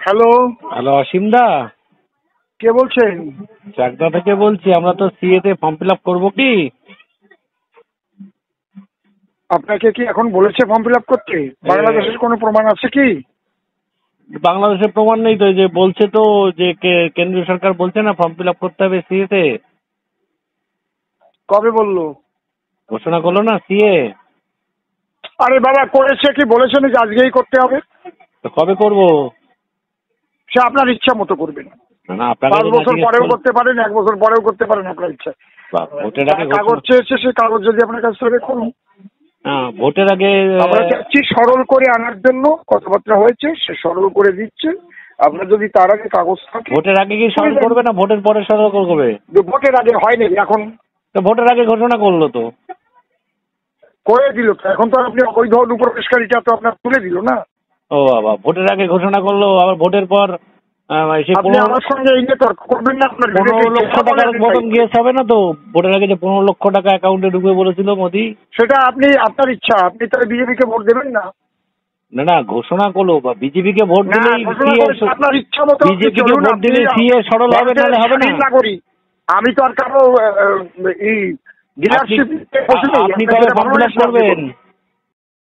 Hello. Hello অসীমদা, কে বলছেন? চাকদা থেকে বলছি। আমরা তো সিএ তে ফর্ম ফিল আপ করবো কি? আপনাকে কি এখন বলেছে ফর্ম ফিল আপ করতে? বাংলাদেশের কোনো প্রমাণ আছে কি? বাংলাদেশের প্রমাণ নেই তো, এই যে বলছে তো যে কেন্দ্রীয় সরকার বলছে না ফর্ম ফিল আপ করতে হবে সিএ তে। কবে বললো? ঘোষণা করলো না সিএ। আরে বাবা, করেছে কি বলেছে নাকি আজকেই করতে হবে? তো কবে করবো? সে আপনার ইচ্ছা মতো করবেন। না না, আপনাকে 5 তো না বছর জিজ্ঞেস পরেও করলাম। করতে পারেন, 1 বছর পরেও করতে পারেন, আপনার ইচ্ছা। ভোটের যা আগে কাগজ ঘোষণা। চেয়েছে সেই কাগজ যদি আপনার কাছ থেকে করুন। হ্যাঁ, ভোটের আগে। আমরা চাচ্ছি সরল করে আনার জন্য, কথাবার্তা হয়েছে, সে সরল করে দিচ্ছে। আপনার যদি তার আগে কাগজ থাকে। ভোটের আগে কি সরল করবে না ভোটের পরে সরল করবে? ভোটের আগে হয়নি এখন। তো ভোটের আগে ঘোষণা করলো তো। করে দিল তো, এখন তো আপনি অবৈধ অনুপ্রবেশকারীটা তো আপনার তুলে দিল না। ও বাবা, ভোটের আগে ঘোষণা করলো, আবার ভোটের পর সে আপনি আমার সঙ্গে এই নিয়ে তর্ক করবেন না। আপনার 15 লক্ষ টাকার মতন গিয়েস হবে না তো? ভোটের আগে যে 15 লক্ষ টাকা অ্যাকাউন্টে ঢুকবে বলেছিল মোদি। সেটা আপনি আপনার ইচ্ছা, আপনি তাহলে বিজেপিকে ভোট দেবেন না? না না, ঘোষণা করলো বা বিজেপিকে ভোট না, দিলেই ঘোষণা করেছে আপনার ইচ্ছা মতো। বিজেপিকে ভোট দিলে সিএ সরল হবে, নাহলে হবে না। নাগরিক আমি তো আর কারো এই ডিলারশিপ। আপনি কবে ফর্ম ফিল আপ করবেন?